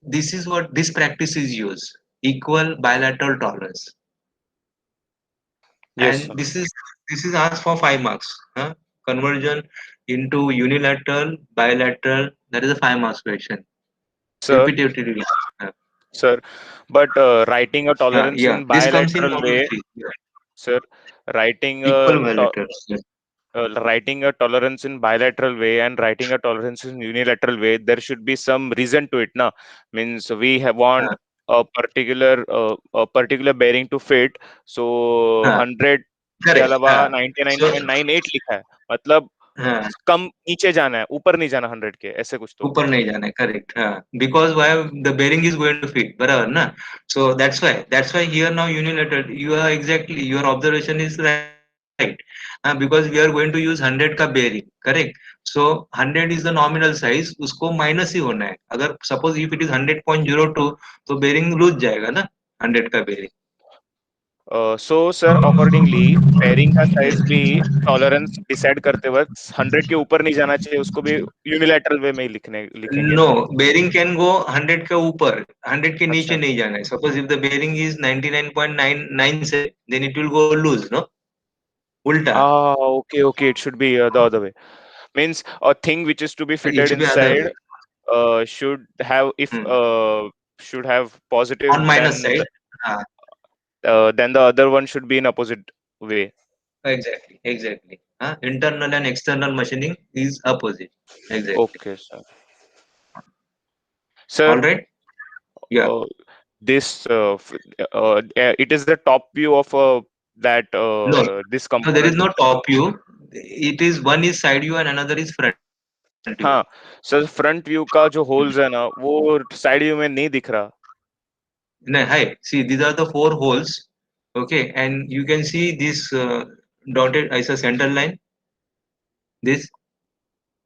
this is what this practice is used, equal bilateral tolerance, Yes, and sir. this is asked for 5 marks. Conversion into unilateral bilateral, that is a 5 marks question, Sir, repetitively. uh, sir, but writing a tolerance yeah, in this comes in bilateral module way, 3. Yeah. sir, writing Equal bilateral, yeah. writing a tolerance in bilateral way and writing a tolerance in unilateral way, there should be some reason to it, na? Means we have want uh, a particular bearing to fit, so uh, 100 के correct. अलावा So 99.98 लिखा है, मतलब uh, कम नीचे जाना है, ऊपर नहीं जाना 100 के, ऐसे कुछ तो। ऊपर नहीं जाना है, करेक्ट, हाँ, because why the bearing is going to fit, बराबर ना. So that's why here now unilateral, you are exactly, your observation is right. Because we are going to use 100 का bearing, correct. So 100 is the nominal size, उसको minus ही होना है. अगर suppose if it is 100.02, तो bearing loose जाएगा ना, 100 का bearing. So sir accordingly bearing का साइज भी टॉलरेंस डिसाइड करते वक्त 100 के ऊपर नहीं जाना चाहिए, उसको भी यूनिलैटरल वे में ही लिखेंगे नो, ना? बेरिंग कैन गो 100 के ऊपर, 100 के नीचे अच्छा। नहीं जाना है. Suppose if the bearing is 99.997, then it will go loose, no, उल्टा. Okay, okay, it should be the other way. Means a thing which is to be It fitted should be other inside way. should have, if Hmm. should have positive, On minus side. Ah, then the other one should be in opposite way. exactly. Internal and external machining is opposite. Exactly. Okay, sir. All Sir, right. Yeah. uh, this it is the top view of that No, this no, there is component. no top view. It is, one is side view and another is front view. हाँ, sir front view का जो holes है ना वो side view में नहीं दिख रहा। No, hi. See, these are the four holes. Okay, and you can see this dotted as a center line. This.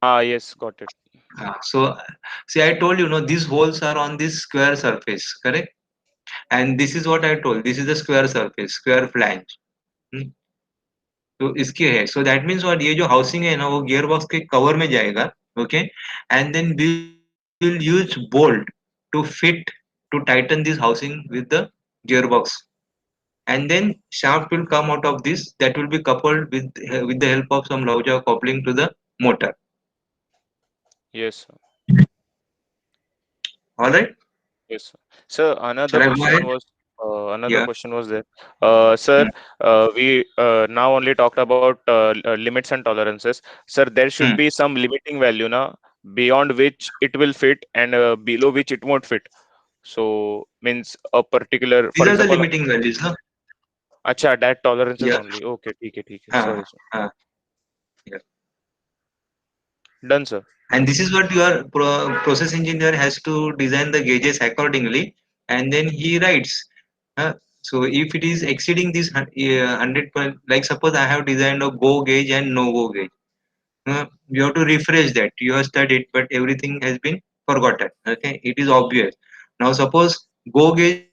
हाँ, yes got it. So, see, I told you, no, these holes are on this square surface, correct? And this is what I told. This is the square surface, square flange. Hmm. तो इसके है, so that means what, ये जो housing है ना वो gear box के cover में जाएगा. Okay, and then we will use bolt to fit, to tighten this housing with the gear box, and then shaft will come out of this, that will be coupled with the help of some Lauja coupling to the motor. Yes All right. Yes, sir. Shall I go ahead? Another Yeah. question was there. Sir, Hmm. we now only talked about limits and tolerances. Sir, there should Hmm. be some limiting value now beyond which it will fit and below which it won't fit. So means a particular, These for are the example, limiting values, no? अच्छा that tolerances Yeah. only. Okay, ठीक है. uh, Sorry, sir. uh, yeah. Done, sir. And this is what your process engineer has to design the gauges accordingly, and then he writes. So if it is exceeding this 100 like suppose I have designed a go gauge and no go gauge. you have to refresh that. You have studied, but everything has been forgotten. Okay, it is obvious. Now suppose go gauge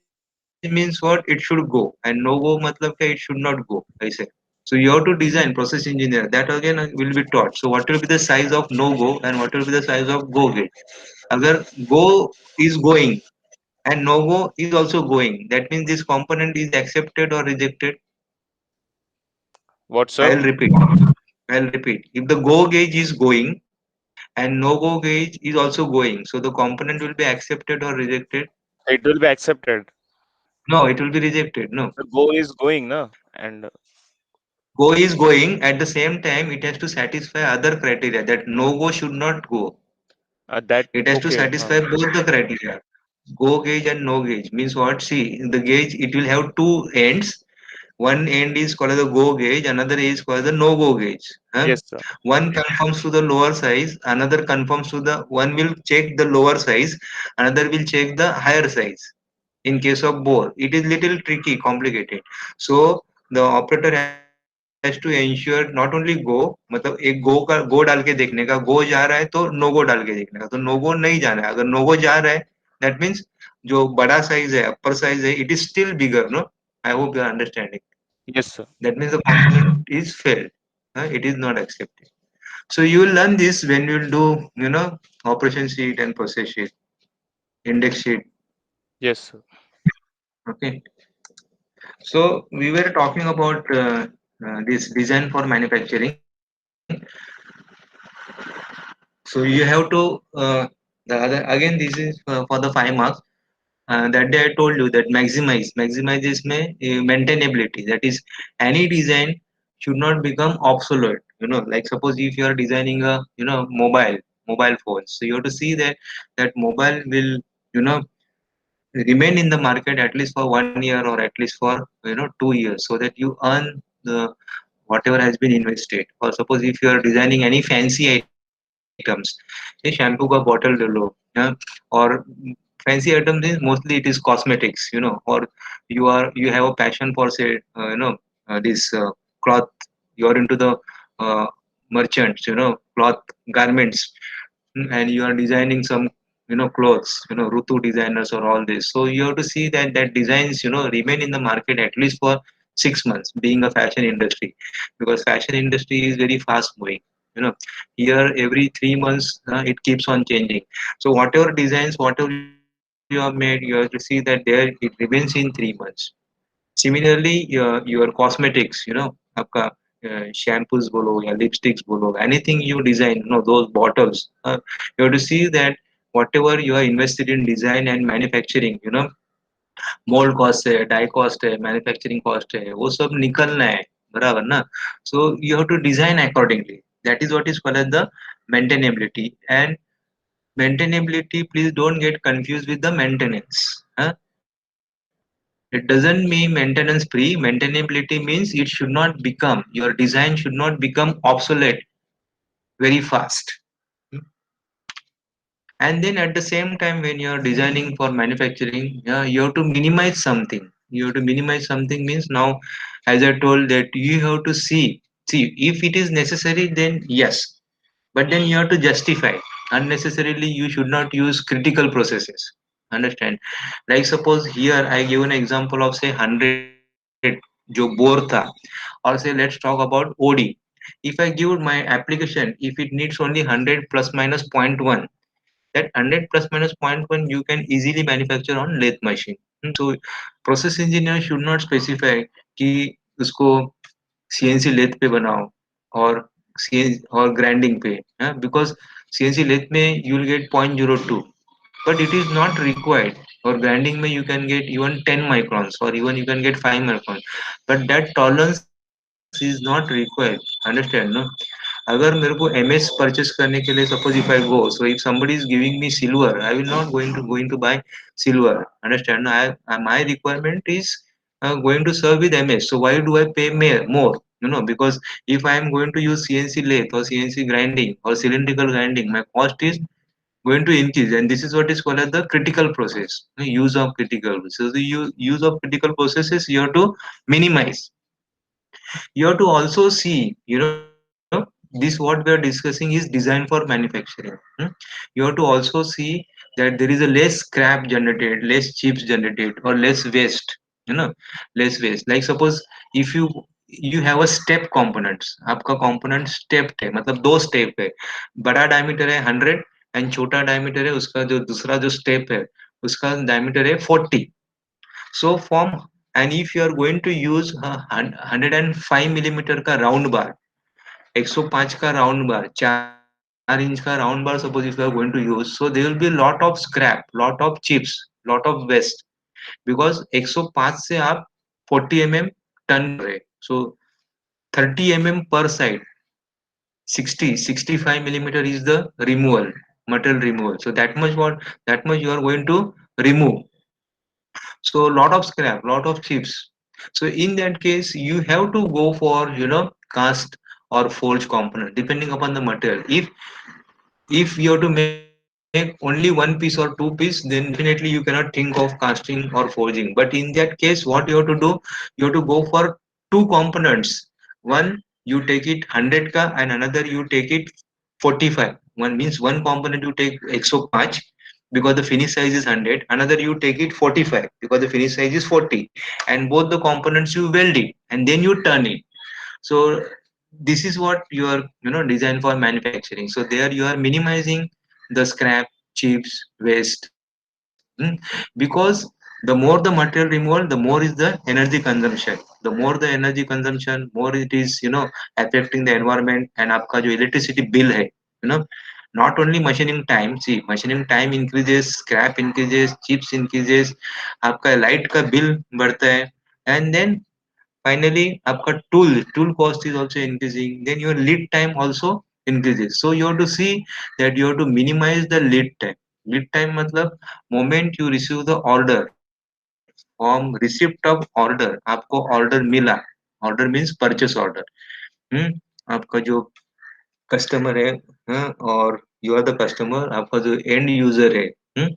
means what? It should go, and no go matlab क्या, it should not go. I say. So you have to design process engineer. That again will be taught. So what will be the size of no go and what will be the size of go gauge? Agar go is going and no go is also going, that means this component is accepted or rejected. What, sir? I'll repeat. I'll repeat. If the go gauge is going and no go gauge is also going, so the component will be accepted or rejected. It will be accepted. No, it will be rejected. No, The go is going, na, and go is going. At the same time, it has to satisfy other criteria that no go should not go. that It has to okay. satisfy both the criteria. Go gauge and no gauge means what? See, the gauge it will have two ends. One end is called the go gauge, another is called the no go gauge. Huh? Yes, sir. One conforms to the lower size, another conforms to the one will check the lower size, another will check the higher size. In case of bore, it is little tricky, complicated. So the operator has to ensure not only go, मतलब एक go डाल के देखने का, go जा रहा है तो no go डाल के देखने का, तो no go नहीं जाना है. अगर no go जा रहा है, that means जो बड़ा size है, upper size है, it is still bigger, no? I hope you are understanding. Yes, sir. That means the component is failed. It is not accepted. So you will learn this when you will do, operation sheet and process sheet, index sheet. Yes, sir. Okay. So we were talking about this design for manufacturing. So you have to the other again. This is for the 5 marks. That day I told you that maximize is maintainability. That is, any design should not become obsolete. Like suppose if you are designing a mobile phones, so you have to see that mobile will you know remain in the market at least for 1 year or at least for 2 years, so that you earn the whatever has been invested. Or suppose if you are designing any fancy items, say shampoo ka bottle le lo, or fancy items is mostly it is cosmetics, or you have a passion for say this cloth. You are into the uh, merchants, cloth garments, and you are designing some clothes, rutu designers or all this. So you have to see that designs remain in the market at least for 6 months, being a fashion industry, because fashion industry is very fast moving. Here every 3 months it keeps on changing. So whatever designs, whatever you have made, you have to see that there it remains in 3 months. Similarly your cosmetics, आपका shampoos bolo या lipsticks bolo, anything you design, those bottles, you have to see that whatever you are invested in design and manufacturing, mould cost है, die cost है, manufacturing cost है, वो सब निकलना है, बराबर ना? So you have to design accordingly. That is what is called as the maintainability. And maintainability, please don't get confused with the maintenance. huh? It doesn't mean maintenance free. Maintainability means it should not become, your design should not become obsolete very fast. And then at the same time, when you're designing for manufacturing, you have to minimize something. You have to minimize something means, now, as I told, that you have to see if it is necessary, then yes, but then you have to justify. Unnecessarily you should not use critical processes. Understand? Like suppose here I give an example of say 100 जो bore था, or say let's talk about OD. If I give my application, if it needs only 100 plus minus zero point 0.1, that 100 plus minus zero point 0.1 you can easily manufacture on lathe machine. So process engineer should not specify कि उसको CNC lathe पे बनाओ और CNC और grinding पे, because CNC lathe में you will get 0.02, but it is not required. Or grinding में you can get even 10 microns or even you can get 5 microns, but that tolerance is not required. Understand, no? अगर मेरे को MS purchase करने के लिए, suppose if I go, so if somebody is giving me silver, I will not going to buy silver. Understand, no? My requirement is going to serve with MS, so why do I pay more? Because if I am going to use CNC lathe or CNC grinding or cylindrical grinding, my cost is going to increase, and this is what is called as the critical process. Use of critical. So the use of critical processes you have to minimize. You have to also see, the this what we are discussing is design for manufacturing. You have to also see that there is a less scrap generated, less chips generated, or less waste. you know Less waste. Like suppose if you have a step components, आपका component stepped है, मतलब दो step है, बड़ा diameter है 100 and छोटा diameter है, उसका जो दूसरा जो step है उसका diameter है 40. So from, and if you are going to use 105 millimeter का round bar, 105 का राउंड बार, 4 इंच का round bar, suppose if you are going to use, so there will be lot of scrap, lot of chips, lot of waste, because 105 से आप 40 turn कर रहे, सो 30 पर side, 65 millimeter is the removal, material removal. So that much you are going to remove. So lot of scrap, lot of chips. So in that case you have to go for cast or forge component depending upon the material. If you have to make only one piece or two piece, then definitely you cannot think of casting or forging. But in that case what you have to do, you have to go for two components. One you take it 100 ka and another you take it 45. One means one component you take 105 because the finish size is 100, another you take it 45 because the finish size is 40, and both the components you weld it and then you turn it. So this is what you are designed for manufacturing. So there you are minimizing the scrap, chips, waste. Because the more the material removal, the more is the energy consumption. The more the energy consumption, more it is affecting the environment. And आपका जो electricity bill है, you know not only machining time, see machining time increases, scrap increases, chips increases, आपका light का bill बढ़ता है, and then finally आपका tool cost is also increasing, then your lead time also increases. So you have to see that you have to minimize the lead time. Lead time मतलब moment you receive the order, from receipt of order आपको order मिला, order means purchase order. आपका जो customer है, और you are the customer, आपका जो end user है,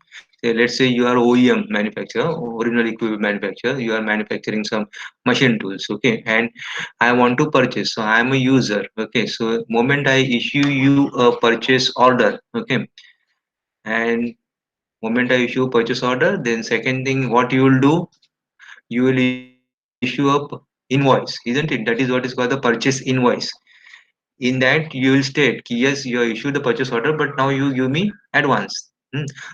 let's say you are OEM manufacturer, original equipment manufacturer, you are manufacturing some machine tools, okay, and I want to purchase, so I am a user, okay, so moment I issue you a purchase order, okay, and moment I issue a purchase order, then second thing what you will do, you will issue up invoice, isn't it? That is what is called the purchase invoice. In that you will state कि yes, you have issued the purchase order, but now you give me advance.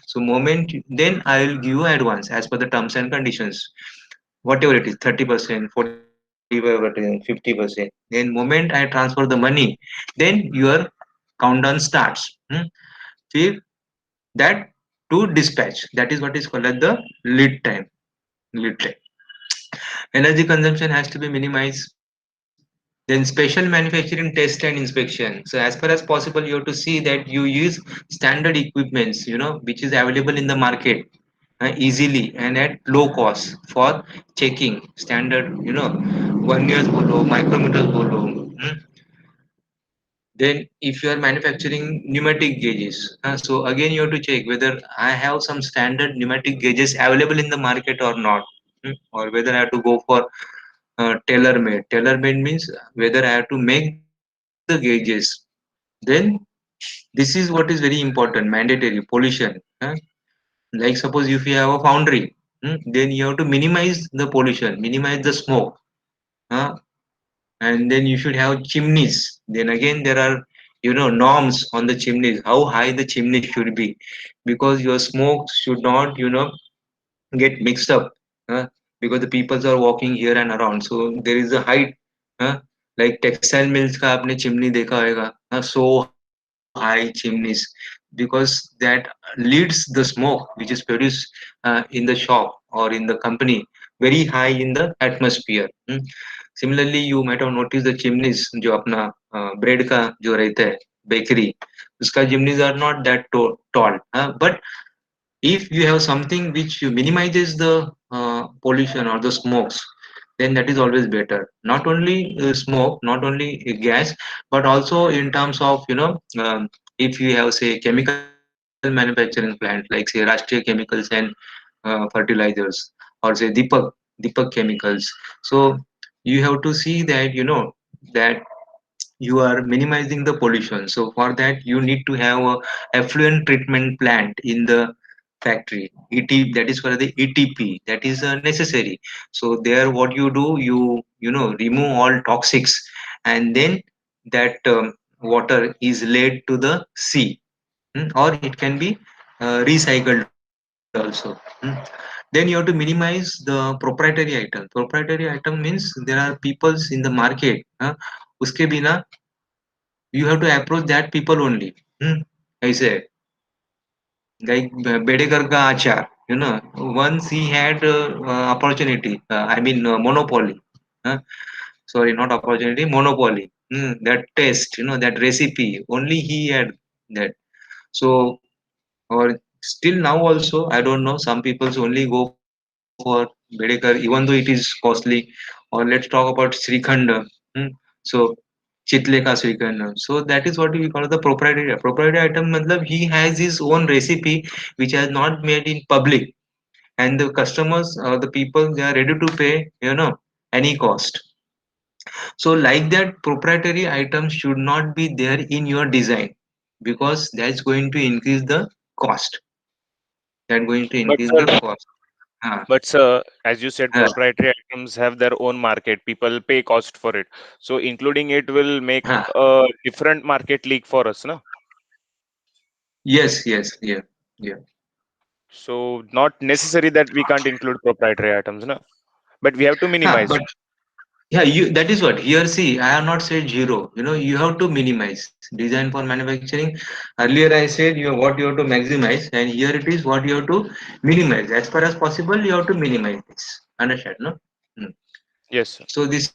So moment then I will give you advance as per the terms and conditions, whatever it is, 30%, 45%, 50%. Then moment I transfer the money, then your countdown starts. Fifth, that to dispatch, that is what is called as the lead time. Lead time. Energy consumption has to be minimized. Then special manufacturing test and inspection. So as far as possible, you have to see that you use standard equipments, which is available in the market easily and at low cost for checking standard, verniers bolo, micrometers bolo. Then if you are manufacturing pneumatic gauges, so again you have to check whether I have some standard pneumatic gauges available in the market or not, or whether I have to go for tailor made. Tailor made means whether I have to make the gauges. Then this is what is very important, mandatory pollution. Like suppose if you have a foundry, then you have to minimize the pollution, minimize the smoke. uh, and then you should have chimneys. Then again there are norms on the chimneys, how high the chimney should be, because your smoke should not get mixed up, uh, because the peoples are walking here and around, so there is a height. uh, like textile mills का आपने chimney देखा होगा, so high chimneys, because that leads the smoke which is produced in the shop or in the company very high in the atmosphere. Similarly you might have noticed the chimneys जो अपना bread का जो रहता है bakery, उसका chimneys are not that tall, but if you have something which minimizes the pollution or the smokes, then that is always better. Not only smoke, not only gas, but also in terms of if you have say chemical manufacturing plant like say Rashtriya Chemicals and fertilizers, or say Deepak Chemicals. So you have to see that that you are minimizing the pollution. So for that you need to have a effluent treatment plant in the factory. That is called the ETP. That is necessary. So there, what you do, you remove all toxics, and then that water is laid to the sea. Or it can be recycled also. Then you have to minimize the proprietary item. Proprietary item means there are peoples in the market. उसके बिना you have to approach that people only. ऐसे like Bedekar ka achar, once he had opportunity, I mean monopoly. uh, Sorry, not opportunity, monopoly. That taste, that recipe, only he had that. So, or still now also, I don't know, some people only go for Bedekar, even though it is costly. Or let's talk about Srikhand. So, Chitle ka Srikhand. So that is what we call the proprietary. Proprietary item, matlab he has his own recipe which has not made in public, and the customers or the people they are ready to pay, any cost. So like that, proprietary items should not be there in your design, because that's going to increase the cost. That's going to But increase sir, the cost. Ah, as you said, ah, proprietary items have their own market. People pay cost for it. So including it will make ah. a different market leak for us, no? Yes, yes, yeah, yeah. So not necessary that we can't include proprietary items, no? But we have to minimize. But yeah, that is what here. See, I have not said zero. You have to minimize design for manufacturing. Earlier, I said what you have to maximize, and here it is what you have to minimize. As far as possible, you have to minimize this. Understand? No. Hmm. Yes, sir. So this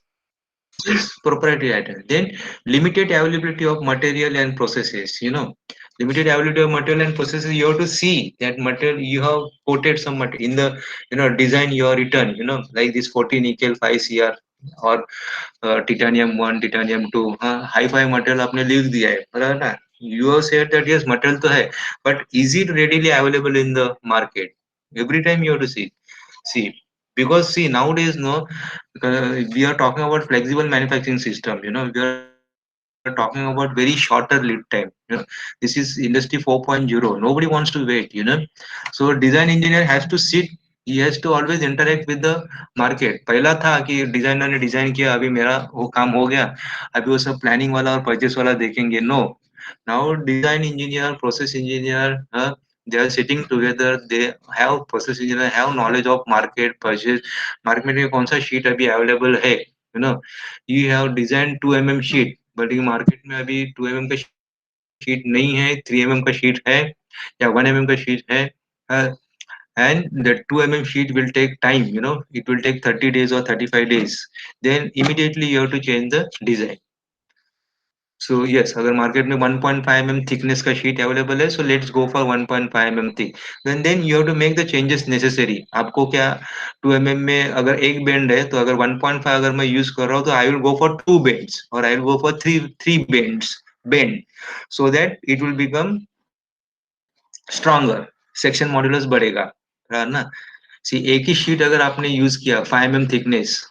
is proprietary item. Then limited availability of material and processes. Limited availability of material and processes. You have to see that material you have quoted some material in the design you are written. Like this 40 nickel 5 CR or titanium 1 titanium 2, हाँ hi fi material आपने लिख दिया है बराबर ना. You have said that yes material तो है, but is it readily available in the market? Every time you have to see, because see nowadays no, we are talking about flexible manufacturing system. We are talking about very shorter lead time. This is industry 4.0. Nobody wants to wait. So design engineer has to sit. He has to always interact with the market. पहला था कि designer ने design किया, अभी मेरा वो काम हो गया, अभी वो सब प्लानिंग वाला और परचेस वाला देखेंगे. No, now design engineer, process engineer, they are sitting together. They have process engineer have knowledge of market purchase. Market में कौन सा शीट अभी अवेलेबल है. You have designed 2 sheet, but ये मार्केट में अभी 2 का शीट नहीं है, 3 का शीट है या 1 का शीट है. uh, and the 2 sheet will take time. It will take 30 days or 35 days. Then immediately you have to change the design. So yes, अगर market में 1.5 thickness का sheet available है, so let's go for 1.5 thick. Then you have to make the changes necessary. आपको क्या 2 में अगर एक bend है, तो अगर 1.5 अगर मैं use कर रहा हूँ, तो I will go for 2 bends or I will go for three bend, so that it will become stronger. Section modulus बढ़ेगा, है ना. See, एक ही sheet अगर आपने use किया 5 thickness,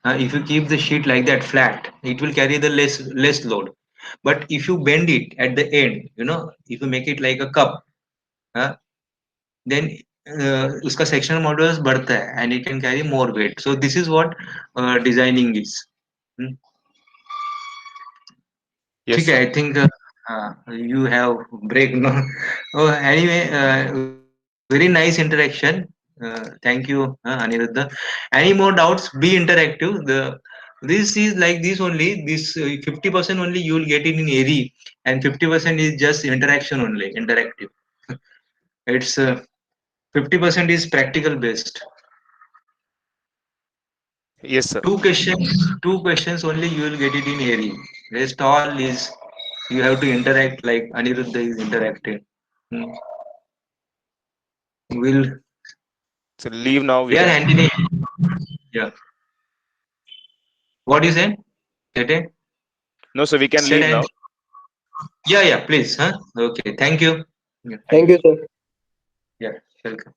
if you keep the sheet like that flat, it will carry the less load. But if you bend it at the end, if you make it like a cup, uh, then उसका sectional modulus बढ़ता है and it can carry more weight. So this is what designing is. Hmm. Yes, ठीक है, sir. I think you have break, no? Oh, anyway, very nice interaction. Thank you, Aniruddha. Any more doubts? Be interactive. This is like this only. This 50% only you will get it in ARI, and 50% is just interaction only, interactive. It's 50% is practical based. Yes, sir. Two questions only you will get it in ARI. Rest all is you have to interact like Aniruddha is interacting. Hmm. We'll So leave now we we are can. handling. Yeah. What you said? Said No, so we can said leave and now. yeah, yeah. Please, huh? Okay. Thank you. Yeah. Thank you, sir. Yeah. Welcome.